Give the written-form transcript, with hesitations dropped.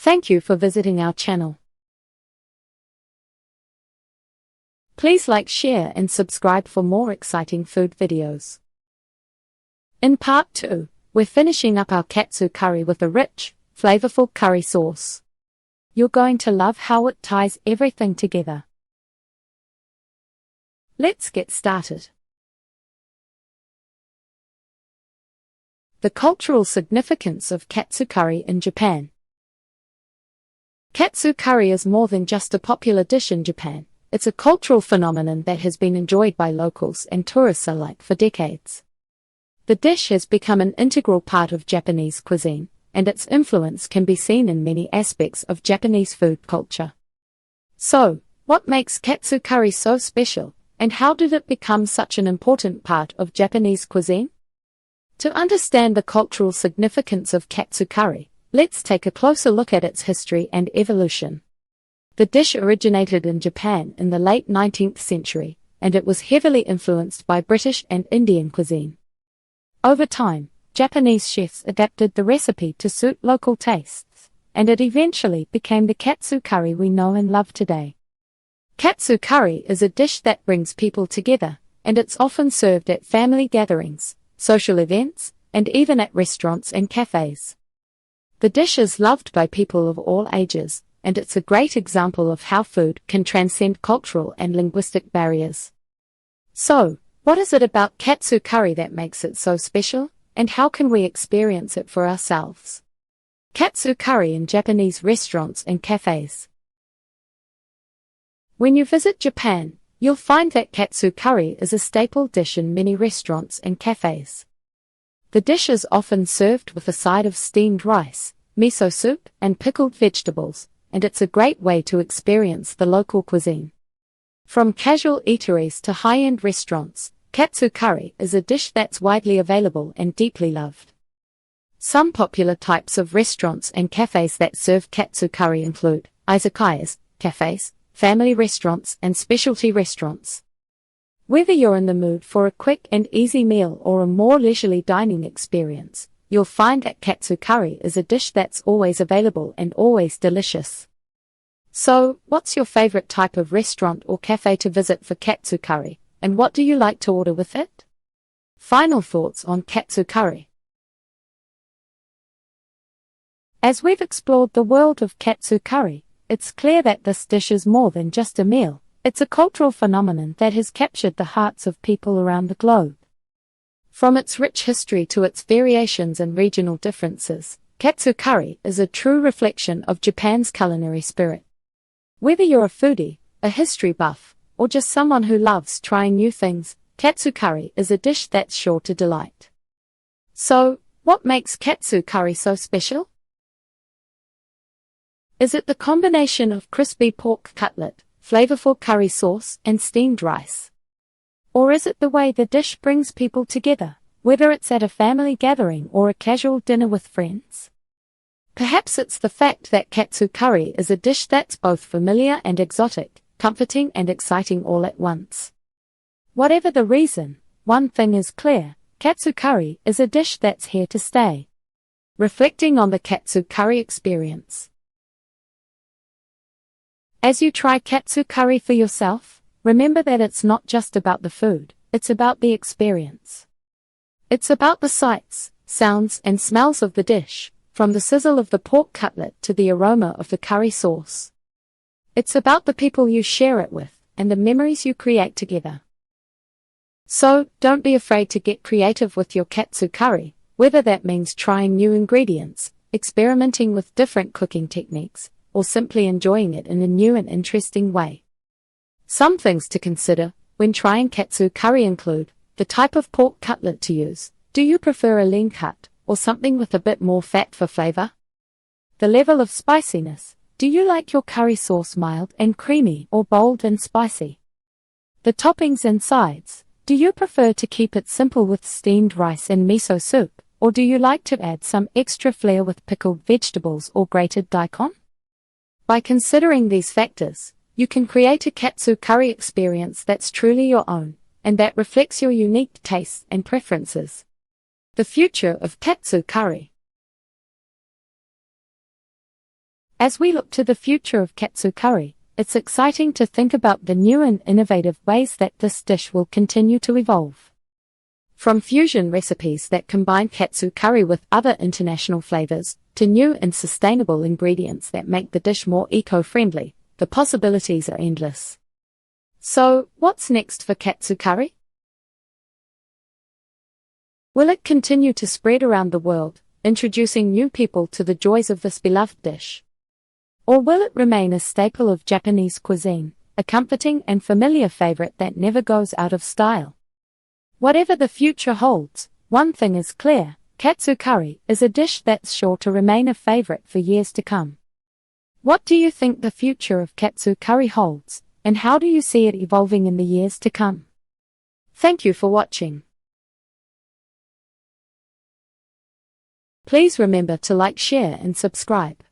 Thank you for visiting our channel. Please like, share and subscribe for more exciting food videos. In part 2, we're finishing up our katsu curry with a rich, flavorful curry sauce. You're going to love how it ties everything together. Let's get started. The cultural significance of katsu curry in Japan. Katsu curry is more than just a popular dish in Japan. It's a cultural phenomenon that has been enjoyed by locals and tourists alike for decades. The dish has become an integral part of Japanese cuisine, and its influence can be seen in many aspects of Japanese food culture. So, what makes katsu curry so special, and how did it become such an important part of Japanese cuisine? To understand the cultural significance of katsu curry, let's take a closer look at its history and evolution. The dish originated in Japan in the late 19th century, and it was heavily influenced by British and Indian cuisine. Over time, Japanese chefs adapted the recipe to suit local tastes, and it eventually became the katsu curry we know and love today. Katsu curry is a dish that brings people together, and it's often served at family gatherings, social events, and even at restaurants and cafes. The dish is loved by people of all ages, and it's a great example of how food can transcend cultural and linguistic barriers. So, what is it about katsu curry that makes it so special, and how can we experience it for ourselves? Katsu curry in Japanese restaurants and cafes. When you visit Japan, you'll find that katsu curry is a staple dish in many restaurants and cafes. The dish is often served with a side of steamed rice, miso soup, and pickled vegetables, and it's a great way to experience the local cuisine. From casual eateries to high-end restaurants, katsu curry is a dish that's widely available and deeply loved. Some popular types of restaurants and cafes that serve katsu curry include izakayas, cafes, family restaurants, and specialty restaurants. Whether you're in the mood for a quick and easy meal or a more leisurely dining experience, you'll find that katsu curry is a dish that's always available and always delicious. So, what's your favorite type of restaurant or cafe to visit for katsu curry, and what do you like to order with it? Final thoughts on katsu curry. As we've explored the world of katsu curry, it's clear that this dish is more than just a meal. It's a cultural phenomenon that has captured the hearts of people around the globe. From its rich history to its variations and regional differences, katsu curry is a true reflection of Japan's culinary spirit. Whether you're a foodie, a history buff, or just someone who loves trying new things, katsu curry is a dish that's sure to delight. So, what makes katsu curry so special? Is it the combination of crispy pork cutlet, flavorful curry sauce, and steamed rice? Or is it the way the dish brings people together, whether it's at a family gathering or a casual dinner with friends? Perhaps it's the fact that katsu curry is a dish that's both familiar and exotic, comforting and exciting all at once. Whatever the reason, one thing is clear: katsu curry is a dish that's here to stay. Reflecting on the katsu curry experience. As you try katsu curry for yourself, remember that it's not just about the food, it's about the experience. It's about the sights, sounds, and smells of the dish, from the sizzle of the pork cutlet to the aroma of the curry sauce. It's about the people you share it with, and the memories you create together. So, don't be afraid to get creative with your katsu curry, whether that means trying new ingredients, experimenting with different cooking techniques, or simply enjoying it in a new and interesting way. Some things to consider when trying katsu curry include the type of pork cutlet to use. Do you prefer a lean cut, or something with a bit more fat for flavor? The level of spiciness. Do you like your curry sauce mild and creamy or bold and spicy? The toppings and sides. Do you prefer to keep it simple with steamed rice and miso soup, or do you like to add some extra flair with pickled vegetables or grated daikon? By considering these factors, you can create a katsu curry experience that's truly your own, and that reflects your unique tastes and preferences. The future of katsu curry. As we look to the future of katsu curry, it's exciting to think about the new and innovative ways that this dish will continue to evolve. From fusion recipes that combine katsu curry with other international flavors, to new and sustainable ingredients that make the dish more eco-friendly, the possibilities are endless. So, what's next for katsu curry? Will it continue to spread around the world, introducing new people to the joys of this beloved dish? Or will it remain a staple of Japanese cuisine, a comforting and familiar favorite that never goes out of style? Whatever the future holds, one thing is clear: katsu curry is a dish that's sure to remain a favorite for years to come. What do you think the future of katsu curry holds, and how do you see it evolving in the years to come? Thank you for watching. Please remember to like, share, and subscribe.